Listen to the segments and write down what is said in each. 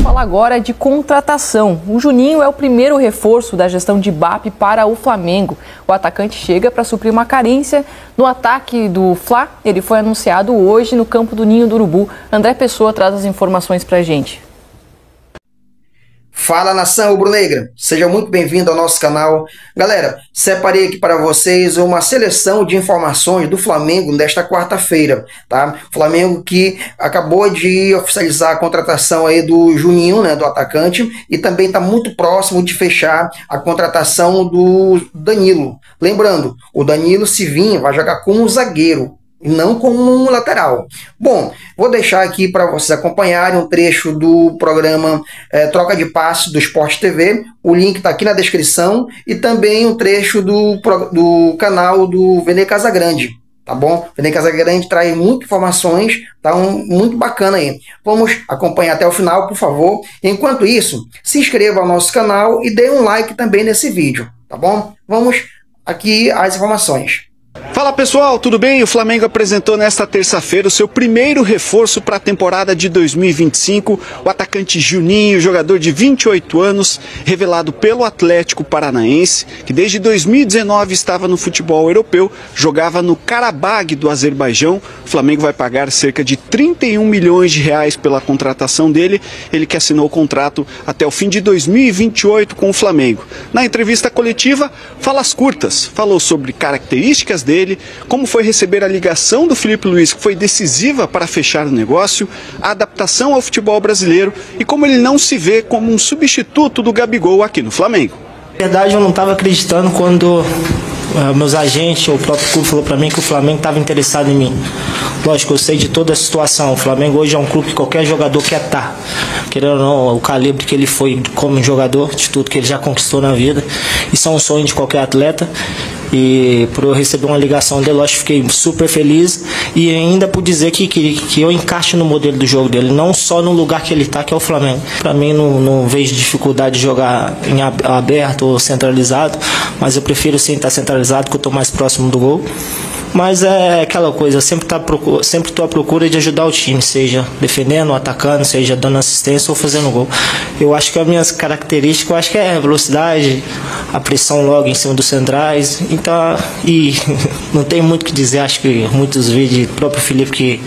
falar agora de contratação. O Juninho é o primeiro reforço da gestão de BAP para o Flamengo. O atacante chega para suprir uma carência no ataque do Fla. Ele foi anunciado hoje no campo do Ninho do Urubu. André Pessoa traz as informações para a gente. Fala, nação rubro-negra, seja muito bem-vindo ao nosso canal. Galera, separei aqui para vocês uma seleção de informações do Flamengo desta quarta-feira, tá? Flamengo que acabou de oficializar a contratação aí do Juninho, né, do atacante, e também está muito próximo de fechar a contratação do Danilo. Lembrando, o Danilo, se vir, vai jogar como zagueiro e não como um lateral. Bom, vou deixar aqui para vocês acompanharem um trecho do programa Troca de Passes do Sport TV. O link está aqui na descrição e também um trecho do canal do Vene Casagrande. Tá bom? Vene Casagrande traz muitas informações, tá muito bacana aí. Vamos acompanhar até o final, por favor. Enquanto isso, se inscreva ao nosso canal e dê um like também nesse vídeo, tá bom? Vamos aqui às informações. Fala pessoal, tudo bem? O Flamengo apresentou nesta terça-feira o seu primeiro reforço para a temporada de 2025, o atacante Juninho, jogador de 28 anos, revelado pelo Atlético Paranaense, que desde 2019 estava no futebol europeu, jogava no Karabag do Azerbaijão. O Flamengo vai pagar cerca de 31 milhões de reais pela contratação dele, ele que assinou o contrato até o fim de 2028 com o Flamengo. Na entrevista coletiva, falas curtas, falou sobre características dele, como foi receber a ligação do Filipe Luís, que foi decisiva para fechar o negócio, a adaptação ao futebol brasileiro e como ele não se vê como um substituto do Gabigol aqui no Flamengo. Na verdade, eu não estava acreditando quando meus agentes, o próprio clube falou para mim que o Flamengo estava interessado em mim. Lógico, eu sei de toda a situação. O Flamengo hoje é um clube que qualquer jogador quer estar. Querendo ou não, o calibre que ele foi como jogador, de tudo que ele já conquistou na vida. Isso é um sonho de qualquer atleta. E por eu receber uma ligação dele, eu fiquei super feliz. E ainda por dizer que eu encaixo no modelo do jogo dele, não só no lugar que ele está, que é o Flamengo. Para mim, não vejo dificuldade de jogar em aberto ou centralizado, mas eu prefiro sim estar centralizado, que eu estou mais próximo do gol. Mas é aquela coisa, eu sempre estou à procura de ajudar o time, seja defendendo, atacando, seja dando assistência ou fazendo gol. Eu acho que as minhas características, eu acho que é a velocidade, a pressão logo em cima dos centrais, então, e não tem muito o que dizer. Acho que muitos vídeos, o próprio Felipe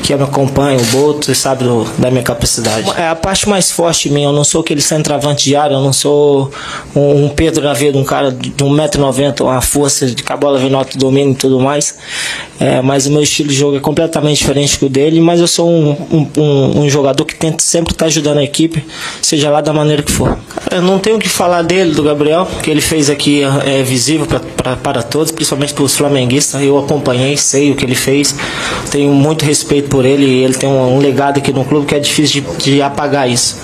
que me acompanha, o Boto, você sabe da minha capacidade. É a parte mais forte minha, eu não sou aquele centroavante de área, eu não sou um Pedro na vida, um cara de 1,90 m, uma força de que a bola vem no alto domínio e tudo mais. Mas o meu estilo de jogo é completamente diferente do dele, mas eu sou um jogador que tenta sempre estar ajudando a equipe, seja lá da maneira que for. Eu não tenho o que falar dele, do Gabriel, que ele fez aqui é visível para todos, principalmente para os flamenguistas. Eu acompanhei, sei o que ele fez, tenho muito respeito por ele, e ele tem um legado aqui no clube que é difícil de apagar isso.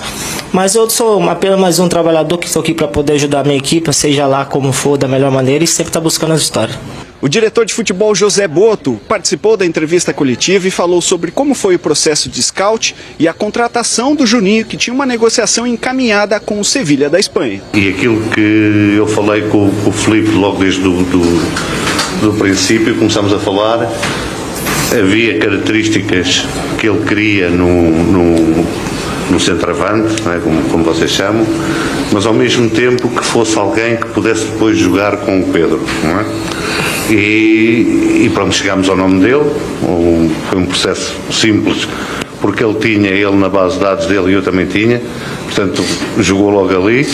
Mas eu sou apenas mais um trabalhador que estou aqui para poder ajudar a minha equipe, seja lá como for, da melhor maneira, e sempre estar buscando as vitórias. O diretor de futebol José Boto participou da entrevista coletiva e falou sobre como foi o processo de scout e a contratação do Juninho, que tinha uma negociação encaminhada com o Sevilha da Espanha. E aquilo que eu falei com o Filipe logo desde do princípio, começamos a falar, havia características que ele queria no centroavante, não é? como vocês chamam, mas ao mesmo tempo que fosse alguém que pudesse depois jogar com o Pedro, não é? E pronto, chegámos ao nome dele. Foi um processo simples, porque ele tinha, ele na base de dados dele e eu também tinha, portanto jogou logo ali.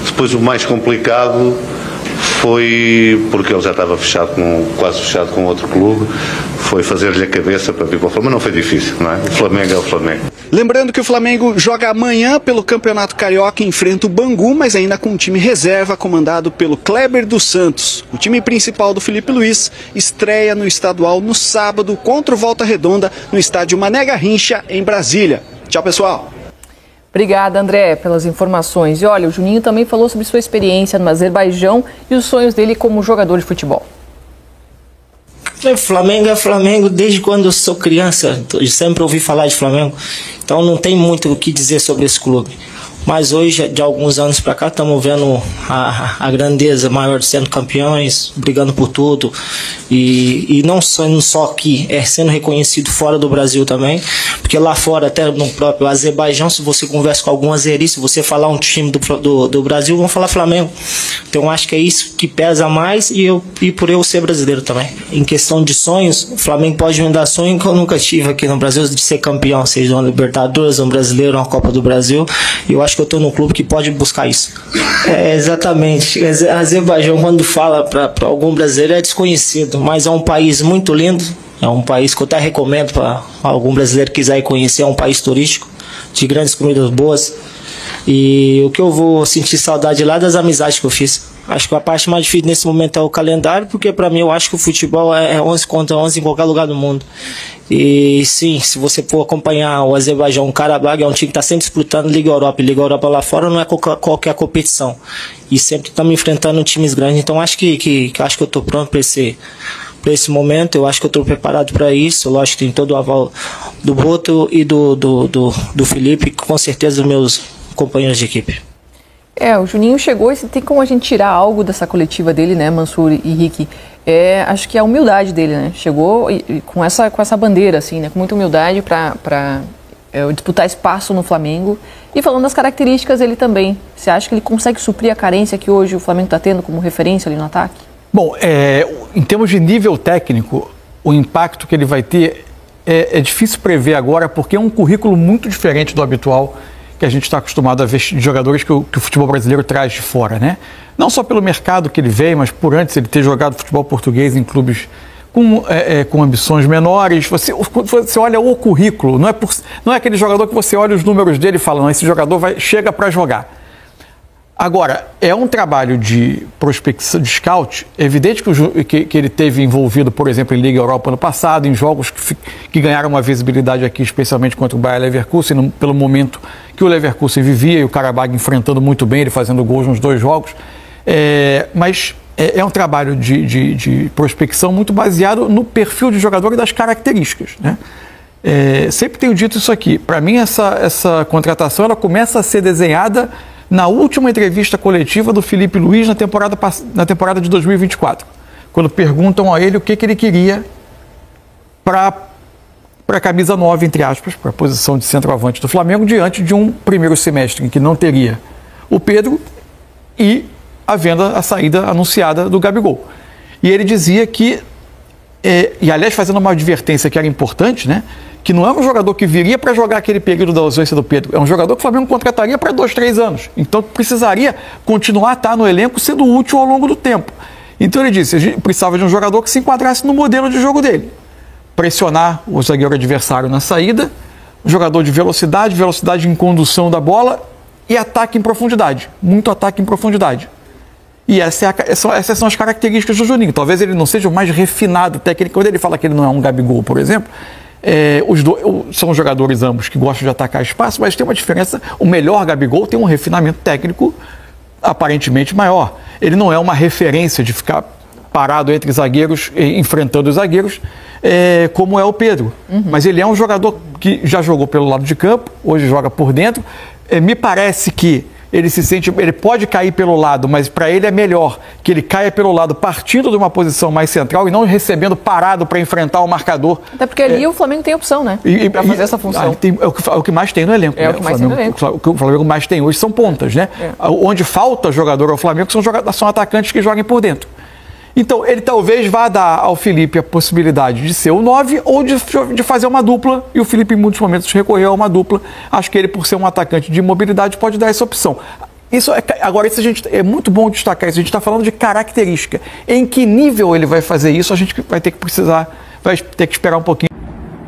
Depois o mais complicado foi, porque ele já estava quase fechado com outro clube, foi fazer-lhe a cabeça para vir para o Flamengo. Mas não foi difícil, não é? O Flamengo é o Flamengo. Lembrando que o Flamengo joga amanhã pelo Campeonato Carioca e enfrenta o Bangu, mas ainda com um time reserva comandado pelo Kleber dos Santos. O time principal do Filipe Luís estreia no estadual no sábado contra o Volta Redonda no estádio Mané Garrincha, em Brasília. Tchau, pessoal. Obrigada, André, pelas informações. E olha, o Juninho também falou sobre sua experiência no Azerbaijão e os sonhos dele como jogador de futebol. Flamengo é Flamengo desde quando eu sou criança, eu sempre ouvi falar de Flamengo, então não tem muito o que dizer sobre esse clube. Mas hoje, de alguns anos para cá, estamos vendo a grandeza maior sendo campeões, brigando por tudo. E não só aqui, sendo reconhecido fora do Brasil também. Porque lá fora, até no próprio Azerbaijão, se você conversa com algum azeri, se você falar um time do Brasil, vão falar Flamengo. Então acho que é isso que pesa mais e por eu ser brasileiro também. Em questão de sonhos, o Flamengo pode me dar sonho que eu nunca tive aqui no Brasil, de ser campeão, seja uma Libertadores, um brasileiro, uma Copa do Brasil. E eu acho que eu estou num clube que pode buscar isso. Exatamente. Azerbaijão, quando fala para algum brasileiro, é desconhecido, mas é um país muito lindo. É um país que eu até recomendo para algum brasileiro que quiser ir conhecer. É um país turístico, de grandes comidas boas. E o que eu vou sentir saudade lá é das amizades que eu fiz. Acho que a parte mais difícil nesse momento é o calendário, porque para mim eu acho que o futebol é 11 contra 11 em qualquer lugar do mundo. E sim, se você for acompanhar o Azerbaijão, o Karabag é um time que está sempre disputando Liga Europa. E Liga Europa lá fora não é qualquer competição. E sempre estamos enfrentando times grandes. Então acho que eu estou pronto para esse momento. Eu acho que eu estou preparado para isso. Lógico que tem todo o aval do Boto e do Felipe, com certeza dos meus companheiros de equipe. O Juninho chegou e tem como a gente tirar algo dessa coletiva dele, né, Mansur e Rick? Acho que é a humildade dele, né? Chegou com essa bandeira, assim, né, com muita humildade para disputar espaço no Flamengo. E falando das características dele também, você acha que ele consegue suprir a carência que hoje o Flamengo está tendo como referência ali no ataque? Bom, em termos de nível técnico, o impacto que ele vai ter é difícil prever agora, porque é um currículo muito diferente do habitual que a gente está acostumado a ver de jogadores que o futebol brasileiro traz de fora, né? Não só pelo mercado que ele veio, mas por antes ele ter jogado futebol português em clubes com ambições menores. Você olha o currículo, não é aquele jogador que você olha os números dele e fala, não, esse jogador chega para jogar. Agora, é um trabalho de prospecção, de scout. É evidente que ele teve envolvido, por exemplo, em Liga Europa ano passado, em jogos que ganharam uma visibilidade aqui, especialmente contra o Bayer Leverkusen, pelo momento que o Leverkusen vivia e o Karabag enfrentando muito bem, ele fazendo gols nos 2 jogos. Mas é um trabalho de prospecção muito baseado no perfil de jogador e das características, né? Sempre tenho dito isso aqui. Para mim, essa contratação ela começa a ser desenhada na última entrevista coletiva do Felipe Luiz na temporada de 2024, quando perguntam a ele o que ele queria para a camisa 9, entre aspas, para a posição de centroavante do Flamengo, diante de um primeiro semestre em que não teria o Pedro e a saída anunciada do Gabigol. E ele dizia que, e aliás fazendo uma advertência que era importante, né? Que não é um jogador que viria para jogar aquele período da ausência do Pedro, é um jogador que o Flamengo contrataria para 2, 3 anos. Então precisaria continuar a estar no elenco sendo útil ao longo do tempo. Então ele disse, a gente precisava de um jogador que se enquadrasse no modelo de jogo dele. Pressionar o zagueiro adversário na saída, um jogador de velocidade em condução da bola e ataque em profundidade, muito ataque em profundidade. E essas são as características do Juninho. Talvez ele não seja o mais refinado técnico, quando ele fala que ele não é um Gabigol, por exemplo. Os dois são jogadores ambos que gostam de atacar espaço, mas tem uma diferença. O melhor Gabigol tem um refinamento técnico aparentemente maior. Ele não é uma referência de ficar parado entre zagueiros, enfrentando os zagueiros, como é o Pedro. Mas ele é um jogador que já jogou pelo lado de campo, hoje joga por dentro. Me parece que ele pode cair pelo lado, mas para ele é melhor que ele caia pelo lado partindo de uma posição mais central e não recebendo parado para enfrentar o marcador. Até porque ali o Flamengo tem opção, né? Para fazer essa função. É o que mais tem no elenco. O que mais tem no elenco. O que o Flamengo mais tem hoje são pontas, né? Onde falta jogador ao Flamengo são atacantes que joguem por dentro. Então, ele talvez vá dar ao Felipe a possibilidade de ser o 9 ou de fazer uma dupla, e o Felipe em muitos momentos recorreu a uma dupla. Acho que ele, por ser um atacante de mobilidade, pode dar essa opção. Agora, é muito bom destacar isso, a gente está falando de característica. Em que nível ele vai fazer isso, a gente vai ter que esperar um pouquinho.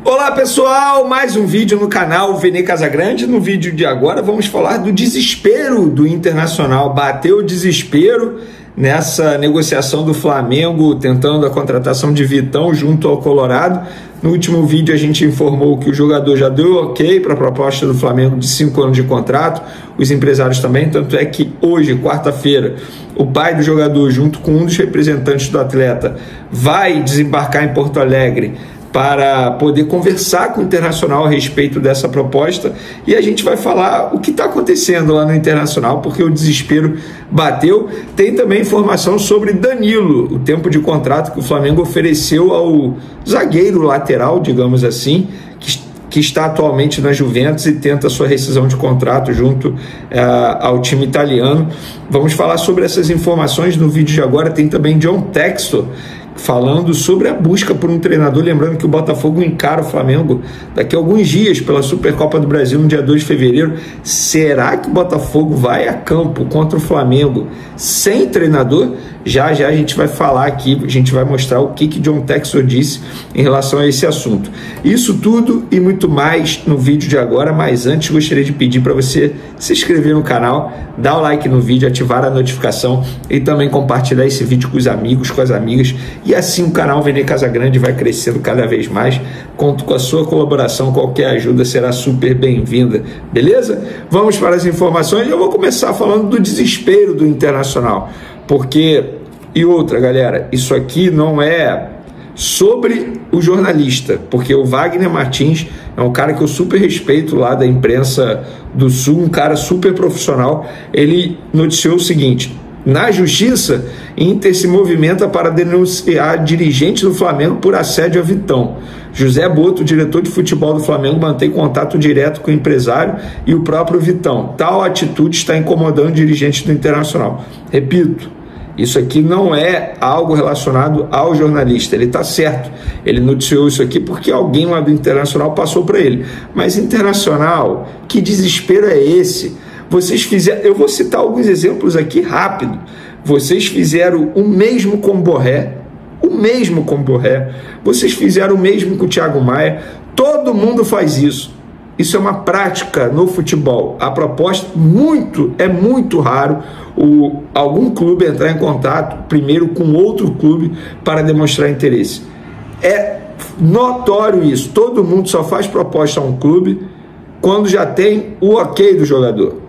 Olá pessoal, mais um vídeo no canal Vene Casagrande. No vídeo de agora vamos falar do desespero do Internacional. Bateu o desespero nessa negociação do Flamengo, tentando a contratação de Vitão junto ao Colorado. No último vídeo a gente informou que o jogador já deu ok para a proposta do Flamengo de 5 anos de contrato, os empresários também, tanto é que hoje, quarta-feira, o pai do jogador, junto com um dos representantes do atleta, vai desembarcar em Porto Alegre para poder conversar com o Internacional a respeito dessa proposta, e a gente vai falar o que está acontecendo lá no Internacional, porque o desespero bateu. Tem também informação sobre Danilo, o tempo de contrato que o Flamengo ofereceu ao zagueiro lateral, digamos assim, que está atualmente na Juventus e tenta sua rescisão de contrato junto ao time italiano. Vamos falar sobre essas informações no vídeo de agora. Tem também John Textor falando sobre a busca por um treinador, lembrando que o Botafogo encara o Flamengo daqui a alguns dias pela Supercopa do Brasil no dia 2 de fevereiro. Será que o Botafogo vai a campo contra o Flamengo sem treinador? Já a gente vai falar aqui, a gente vai mostrar o que John Textor disse em relação a esse assunto. Isso tudo e muito mais no vídeo de agora, mas antes gostaria de pedir para você se inscrever no canal, dar o like no vídeo, ativar a notificação e também compartilhar esse vídeo com os amigos, com as amigas, e assim o canal Vene Casagrande vai crescendo cada vez mais. Conto com a sua colaboração, qualquer ajuda será super bem-vinda, beleza? Vamos para as informações. Eu vou começar falando do desespero do Internacional, porque, e outra galera, isso aqui não é sobre o jornalista, porque o Wagner Martins é um cara que eu super respeito lá da imprensa do Sul, um cara super profissional. Ele noticiou o seguinte: na Justiça, Inter se movimenta para denunciar dirigente do Flamengo por assédio a Vitão. José Boto, diretor de futebol do Flamengo, mantém contato direto com o empresário e o próprio Vitão. Tal atitude está incomodando dirigentes do Internacional. Repito, isso aqui não é algo relacionado ao jornalista. Ele está certo. Ele noticiou isso aqui porque alguém lá do Internacional passou para ele. Mas Internacional, que desespero é esse? Vocês fizeram, eu vou citar alguns exemplos aqui rápido. Vocês fizeram o mesmo com o Borré, vocês fizeram o mesmo com o Thiago Maia. Todo mundo faz isso. Isso é uma prática no futebol. A proposta é muito raro algum clube entrar em contato primeiro com outro clube para demonstrar interesse. É notório isso. Todo mundo só faz proposta a um clube quando já tem o ok do jogador,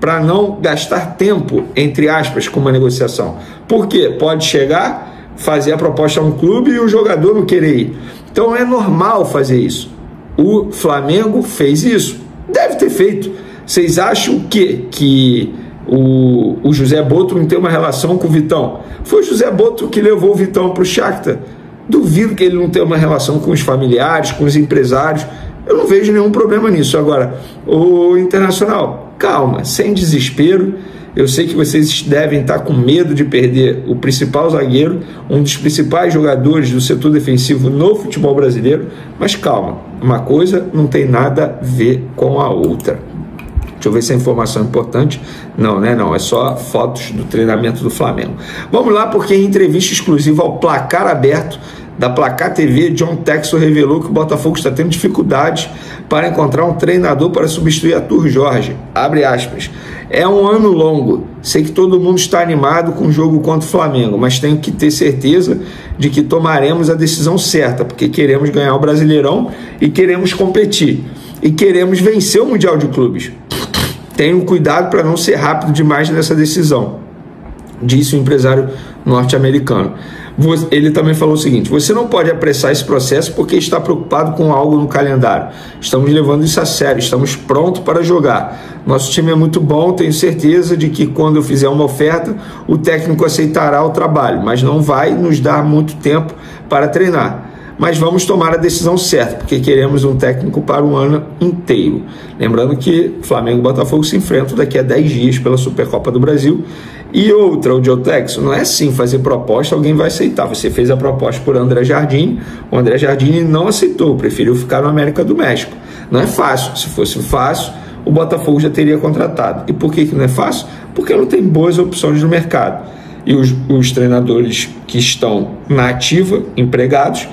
para não gastar tempo, entre aspas, com uma negociação. Por quê? Pode chegar, fazer a proposta a um clube e o jogador não querer ir. Então é normal fazer isso. O Flamengo fez isso. Deve ter feito. Vocês acham que o José Boto não tem uma relação com o Vitão? Foi o José Boto que levou o Vitão para o Shakhtar. Duvido que ele não tenha uma relação com os familiares, com os empresários. Eu não vejo nenhum problema nisso. Agora, o Internacional, calma, sem desespero. Eu sei que vocês devem estar com medo de perder o principal zagueiro, um dos principais jogadores do setor defensivo no futebol brasileiro, mas calma, uma coisa não tem nada a ver com a outra. Deixa eu ver se a informação é importante. Não, né? Não, é só fotos do treinamento do Flamengo. Vamos lá, porque em entrevista exclusiva ao Placar Aberto da Placar TV, John Textor revelou que o Botafogo está tendo dificuldades para encontrar um treinador para substituir Arthur Jorge. Abre aspas. É um ano longo. Sei que todo mundo está animado com o jogo contra o Flamengo, mas tenho que ter certeza de que tomaremos a decisão certa, porque queremos ganhar o Brasileirão e queremos competir. E queremos vencer o Mundial de Clubes. Tenham cuidado para não ser rápido demais nessa decisão, disse o empresário norte-americano. Ele também falou o seguinte: você não pode apressar esse processo porque está preocupado com algo no calendário. Estamos levando isso a sério, estamos prontos para jogar. Nosso time é muito bom, tenho certeza de que quando eu fizer uma oferta, o técnico aceitará o trabalho, mas não vai nos dar muito tempo para treinar. Mas vamos tomar a decisão certa, porque queremos um técnico para o ano inteiro. Lembrando que Flamengo e Botafogo se enfrentam daqui a 10 dias pela Supercopa do Brasil. E outra, o John Textor, não é assim fazer proposta, alguém vai aceitar. Você fez a proposta por André Jardine, o André Jardine não aceitou, preferiu ficar no América do México. Não é fácil, se fosse fácil, o Botafogo já teria contratado. E por que não é fácil? Porque não tem boas opções no mercado. E os treinadores que estão na ativa, empregados,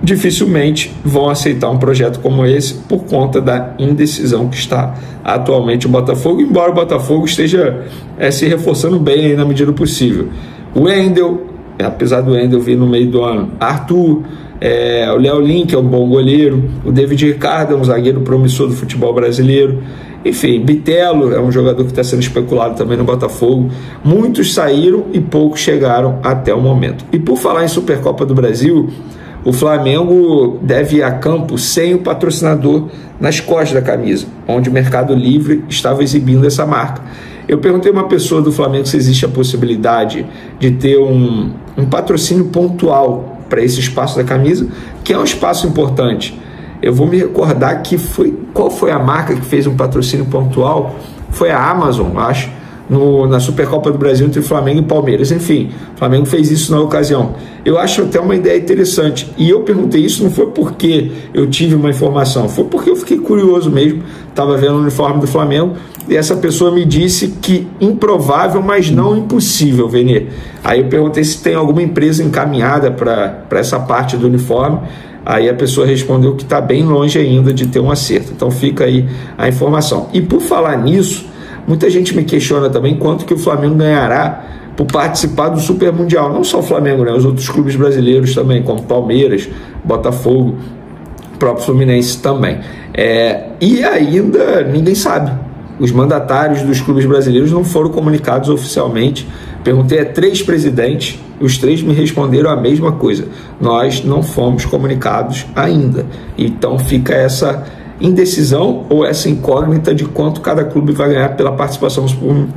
dificilmente vão aceitar um projeto como esse por conta da indecisão que está atualmente o Botafogo, embora o Botafogo esteja se reforçando bem aí na medida do possível. O Wendel, apesar do Wendel vir no meio do ano, Arthur, o Léo Lin, que é um bom goleiro, o David Ricardo é um zagueiro promissor do futebol brasileiro, enfim, Bitelo é um jogador que está sendo especulado também no Botafogo. Muitos saíram e poucos chegaram até o momento. E por falar em Supercopa do Brasil, o Flamengo deve ir a campo sem o patrocinador nas costas da camisa, onde o Mercado Livre estava exibindo essa marca. Eu perguntei a uma pessoa do Flamengo se existe a possibilidade de ter um patrocínio pontual para esse espaço da camisa, que é um espaço importante. Eu vou me recordar qual foi a marca que fez um patrocínio pontual? Foi a Amazon, acho, na Supercopa do Brasil entre Flamengo e Palmeiras. Enfim, o Flamengo fez isso na ocasião. Eu acho até uma ideia interessante. E eu perguntei isso não foi porque eu tive uma informação, foi porque eu fiquei curioso mesmo. Estava vendo o uniforme do Flamengo e essa pessoa me disse que improvável, mas não impossível, Venê. Aí eu perguntei se tem alguma empresa encaminhada para essa parte do uniforme. Aí a pessoa respondeu que está bem longe ainda de ter um acerto. Então fica aí a informação. E por falar nisso, muita gente me questiona também quanto que o Flamengo ganhará por participar do Super Mundial. Não só o Flamengo, né? Os outros clubes brasileiros também, como Palmeiras, Botafogo, próprio Fluminense também. E ainda ninguém sabe. Os mandatários dos clubes brasileiros não foram comunicados oficialmente. Perguntei a 3 presidentes, os 3 me responderam a mesma coisa. Nós não fomos comunicados ainda. Então fica essa indecisão ou essa incógnita de quanto cada clube vai ganhar pela participação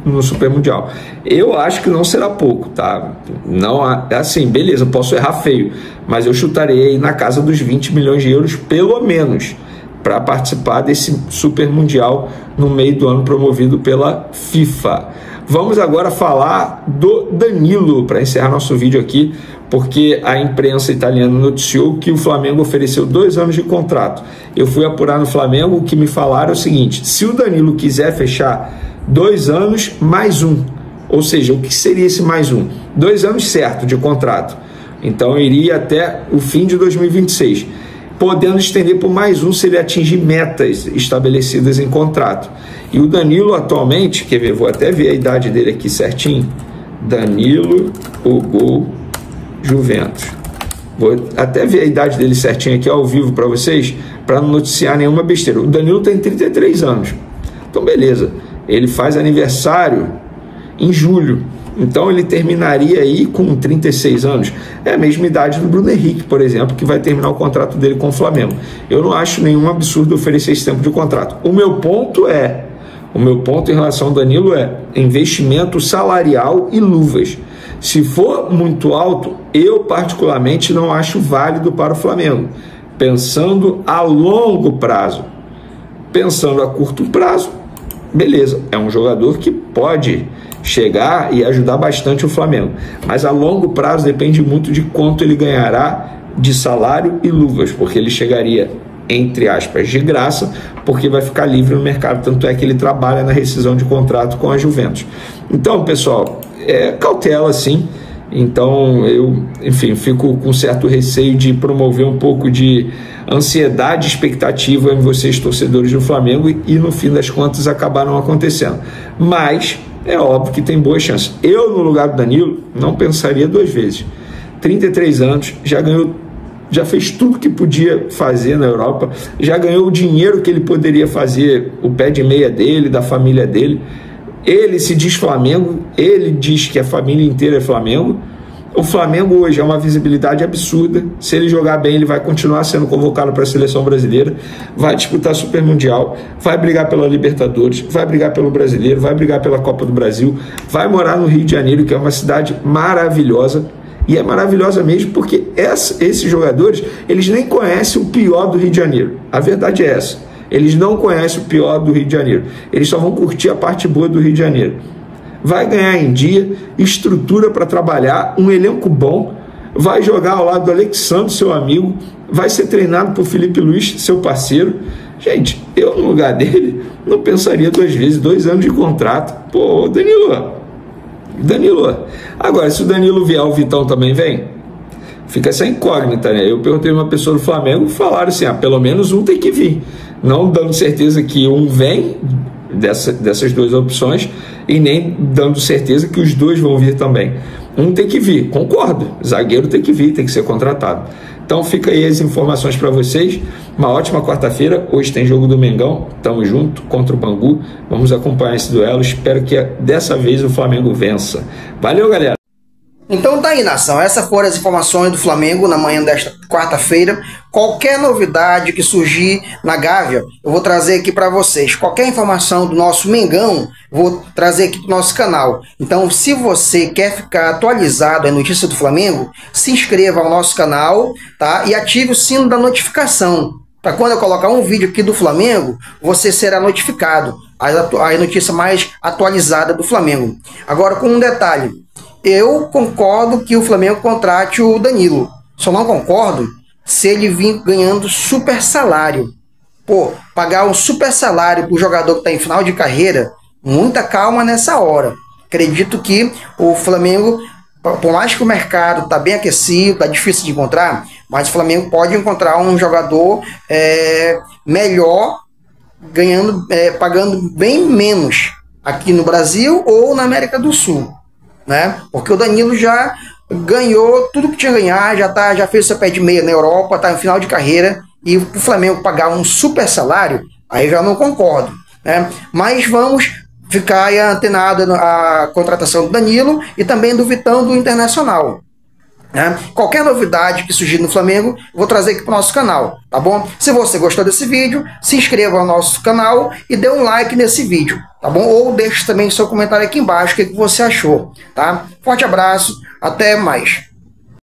no Super Mundial. Eu acho que não será pouco, tá? Não, assim, beleza, posso errar feio, mas eu chutarei aí na casa dos 20 milhões de euros, pelo menos, para participar desse Super Mundial no meio do ano promovido pela FIFA. Vamos agora falar do Danilo, para encerrar nosso vídeo aqui, porque a imprensa italiana noticiou que o Flamengo ofereceu 2 anos de contrato. Eu fui apurar no Flamengo, o que me falaram é o seguinte: se o Danilo quiser fechar 2 anos mais 1, ou seja, o que seria esse mais 1? 2 anos certo de contrato, então iria até o fim de 2026, podendo estender por mais 1 se ele atingir metas estabelecidas em contrato. E o Danilo atualmente, quer ver, vou até ver a idade dele aqui certinho, Danilo, o gol, Juventus. Vou até ver a idade dele certinho aqui ao vivo para vocês, para não noticiar nenhuma besteira. O Danilo tem 33 anos, então beleza, ele faz aniversário em julho, então ele terminaria aí com 36 anos. É a mesma idade do Bruno Henrique, por exemplo, que vai terminar o contrato dele com o Flamengo. Eu não acho nenhum absurdo oferecer esse tempo de contrato. O meu ponto em relação ao Danilo é investimento salarial e luvas. Se for muito alto, eu particularmente não acho válido para o Flamengo. Pensando a longo prazo, pensando a curto prazo, beleza, é um jogador que pode chegar e ajudar bastante o Flamengo, mas a longo prazo depende muito de quanto ele ganhará de salário e luvas, porque ele chegaria, entre aspas, de graça, porque vai ficar livre no mercado, tanto é que ele trabalha na rescisão de contrato com a Juventus. Então, pessoal, cautela sim. Então eu, enfim, fico com certo receio de promover um pouco de ansiedade e expectativa em vocês, torcedores do Flamengo, e no fim das contas acabar não acontecendo. Mas é óbvio que tem boas chances. Eu, no lugar do Danilo, não pensaria 2 vezes. 33 anos, já ganhou, já fez tudo que podia fazer na Europa, já ganhou o dinheiro que ele poderia fazer, o pé de meia dele, da família dele. Ele se diz Flamengo, ele diz que a família inteira é Flamengo. O Flamengo hoje é uma visibilidade absurda. Se ele jogar bem, ele vai continuar sendo convocado para a seleção brasileira, vai disputar Super Mundial, vai brigar pela Libertadores, vai brigar pelo Brasileiro, vai brigar pela Copa do Brasil, vai morar no Rio de Janeiro, que é uma cidade maravilhosa. E é maravilhosa mesmo porque esses jogadores, eles nem conhecem o pior do Rio de Janeiro. A verdade é essa. Eles não conhecem o pior do Rio de Janeiro. Eles só vão curtir a parte boa do Rio de Janeiro. Vai ganhar em dia, estrutura para trabalhar, um elenco bom, vai jogar ao lado do Alexandre, seu amigo, vai ser treinado por Felipe Luiz, seu parceiro. Gente, eu no lugar dele não pensaria 2 vezes, 2 anos de contrato. Pô, Danilo. Agora, se o Danilo vier, o Vitão também vem? Fica essa incógnita, né? Eu perguntei a uma pessoa do Flamengo e falaram assim, pelo menos um tem que vir. Não dando certeza que um vem dessas 2 opções e nem dando certeza que os 2 vão vir também. Um tem que vir, concordo. Zagueiro tem que vir, tem que ser contratado. Então fica aí as informações para vocês. Uma ótima quarta-feira. Hoje tem jogo do Mengão. Tamo junto contra o Bangu. Vamos acompanhar esse duelo. Espero que dessa vez o Flamengo vença. Valeu, galera! Então tá aí, nação. Essas foram as informações do Flamengo na manhã desta quarta-feira. Qualquer novidade que surgir na Gávea, eu vou trazer aqui para vocês. Qualquer informação do nosso Mengão, vou trazer aqui pro nosso canal. Então, se você quer ficar atualizado a notícia do Flamengo, se inscreva ao nosso canal, tá? E ative o sino da notificação. Para quando eu colocar um vídeo aqui do Flamengo, você será notificado. A notícia mais atualizada do Flamengo. Agora, com um detalhe. Eu concordo que o Flamengo contrate o Danilo. Só não concordo se ele vir ganhando super salário. Pô, pagar um super salário para o jogador que está em final de carreira, muita calma nessa hora. Acredito que o Flamengo, por mais que o mercado está bem aquecido, está difícil de encontrar, mas o Flamengo pode encontrar um jogador melhor, ganhando, pagando bem menos aqui no Brasil ou na América do Sul. Né? Porque o Danilo já ganhou tudo que tinha a ganhar, já fez seu pé de meia na Europa, está em final de carreira, e o Flamengo pagar um super salário, aí já não concordo. Né? Mas vamos ficar aí antenado na contratação do Danilo e também do Vitão do Internacional. Né? Qualquer novidade que surgir no Flamengo, vou trazer aqui para o nosso canal, tá bom? Se você gostou desse vídeo, se inscreva no nosso canal e dê um like nesse vídeo, tá bom? Ou deixe também seu comentário aqui embaixo, o que você achou, tá? Forte abraço, até mais.